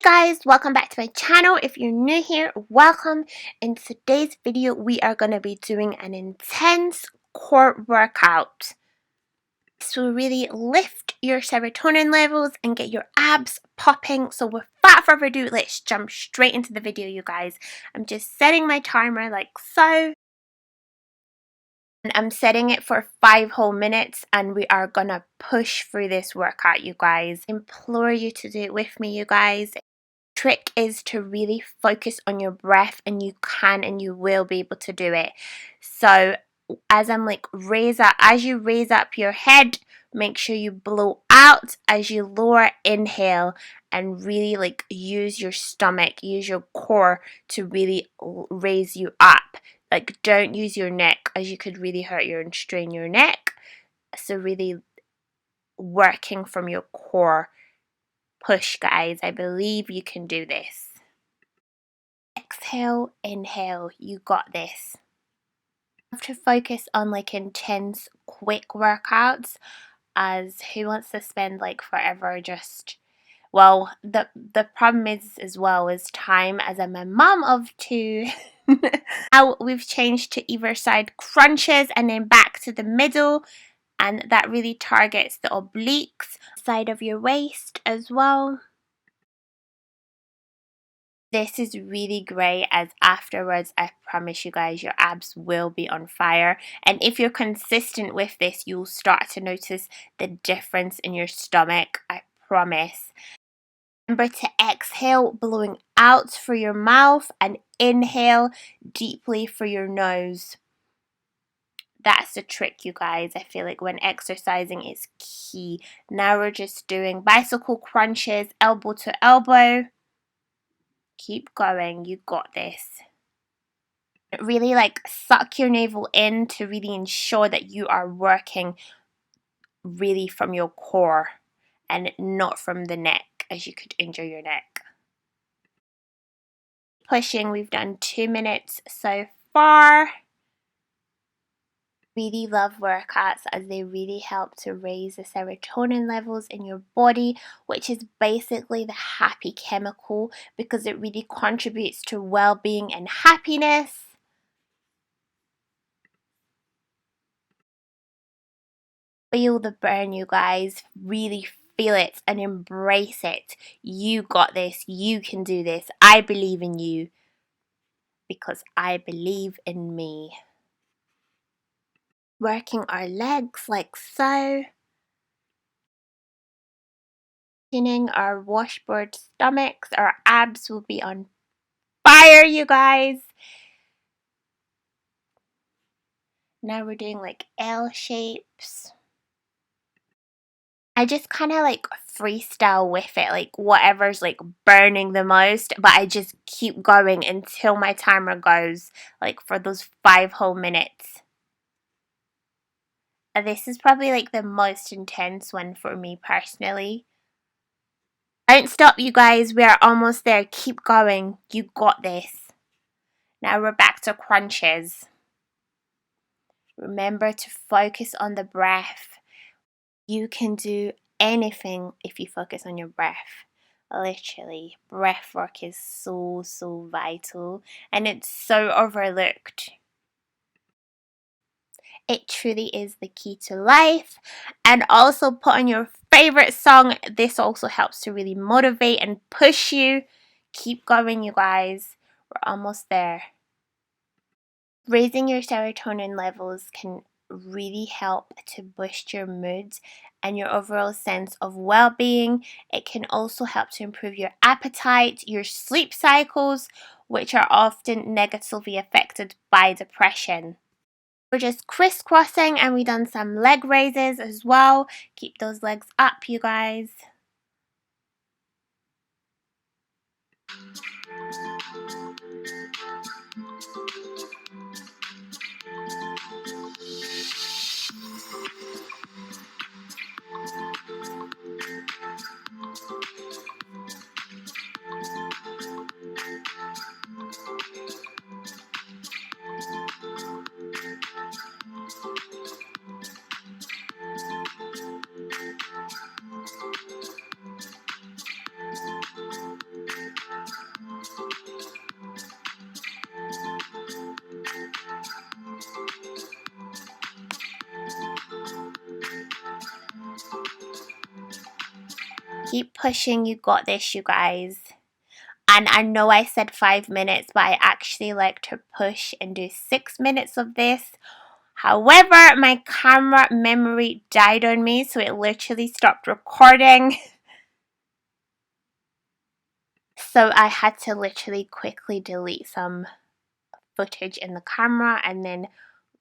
guys, welcome back to my channel. If you're new here, welcome. In today's video we are going to be doing an intense core workout. This will really lift your serotonin levels and get your abs popping. So without further ado, let's jump straight into the video, you guys. I'm just setting my timer like so. And I'm setting it for 5 whole minutes, and we are gonna push through this workout, you guys. I implore you to do it with me, you guys. Trick is to really focus on your breath, and you can and you will be able to do it. So as I'm like as you raise up your head, make sure you blow out. As you lower, inhale, and really like use your stomach, use your core to really raise you up. Like, don't use your neck, as you could really hurt and strain your neck. So really working from your core. Push, guys. I believe you can do this. Exhale, inhale. You got this. You have to focus on like intense, quick workouts, as who wants to spend like forever just... Well, the problem is as well is time, as I'm a mom of 2. Now we've changed to either side crunches and then back to the middle, and that really targets the obliques, side of your waist as well. This is really great, as afterwards I promise you guys your abs will be on fire, and if you're consistent with this you'll start to notice the difference in your stomach, I promise. Remember to exhale blowing out through your mouth and inhale deeply through your nose. That's the trick, you guys. I feel like when exercising is key. Now we're just doing bicycle crunches, elbow to elbow. Keep going, you got this. Really like suck your navel in to really ensure that you are working really from your core and not from the neck, as you could injure your neck. Pushing, we've done 2 minutes so far. Really love workouts, as they really help to raise the serotonin levels in your body, which is basically the happy chemical, because it really contributes to well-being and happiness. Feel the burn, you guys. Really feel it and embrace it. You got this. You can do this. I believe in you, because I believe in me. Working our legs like so. Tuning our washboard stomachs. Our abs will be on fire, you guys. Now we're doing like L shapes. I just kind of like freestyle with it, like whatever's like burning the most, but I just keep going until my timer goes, like for those 5 whole minutes. This is probably like the most intense one for me personally. Don't stop, you guys. We are almost there. Keep going. You got this. Now we're back to crunches. Remember to focus on the breath. You can do anything if you focus on your breath. Literally, breath work is so vital, and it's so overlooked. It truly is the key to life. And also put on your favorite song. This also helps to really motivate and push you. Keep going, you guys. We're almost there. Raising your serotonin levels can really help to boost your mood and your overall sense of well-being. It can also help to improve your appetite, your sleep cycles, which are often negatively affected by depression. We're just crisscrossing, and we've done some leg raises as well. Keep those legs up, you guys. Keep pushing. You got this, you guys. And I know I said 5 minutes, but I actually like to push and do 6 minutes of this. However, my camera memory died on me, so it literally stopped recording. So I had to literally quickly delete some footage in the camera and then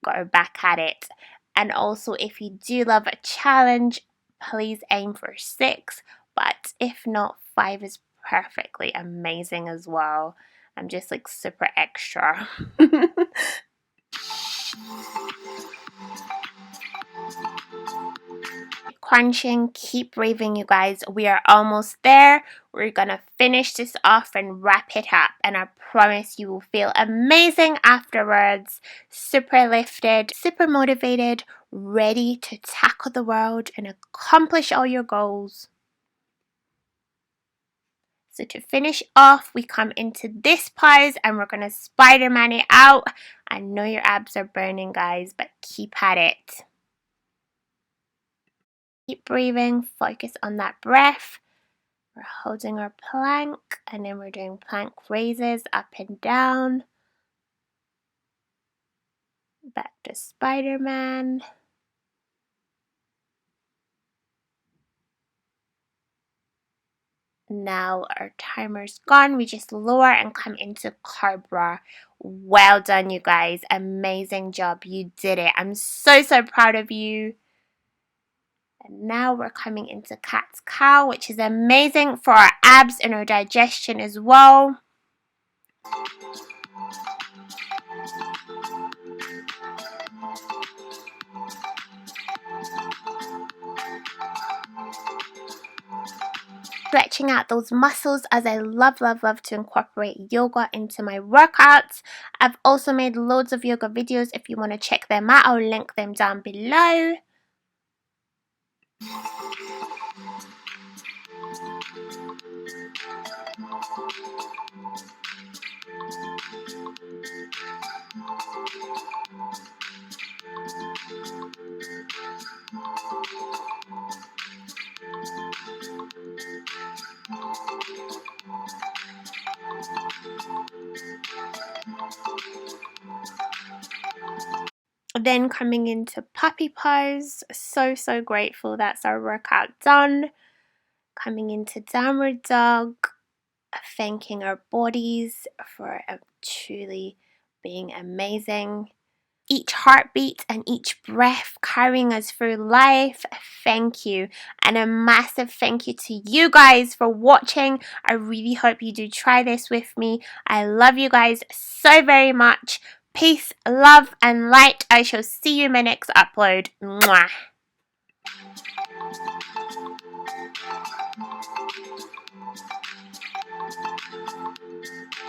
go back at it. And also, if you do love a challenge, please aim for 6, but if not, 5 is perfectly amazing as well. I'm just like super extra. Crunching, keep breathing, you guys. We are almost there. We're gonna finish this off and wrap it up, and I promise you will feel amazing afterwards. Super lifted, super motivated, ready to tackle the world and accomplish all your goals. So to finish off, we come into this pose and we're gonna Spider-Man it out. I know your abs are burning, guys, but keep at it. Keep breathing, focus on that breath. We're holding our plank and then we're doing plank raises up and down. Back to Spider-Man. Now our timer's gone. We just lower and come into Cobra. Well done, you guys. Amazing job. You did it. I'm so proud of you. And now we're coming into Cat's Cow, which is amazing for our abs and our digestion as well. Stretching out those muscles, as I love to incorporate yoga into my workouts. I've also made loads of yoga videos. If you want to check them out, I'll link them down below. Then coming into puppy pose. So grateful that's our workout done. Coming into downward dog. Thanking our bodies for truly being amazing. Each heartbeat and each breath carrying us through life. Thank you. And a massive thank you to you guys for watching. I really hope you do try this with me. I love you guys so very much. Peace, love, and light. I shall see you in my next upload. Mwah.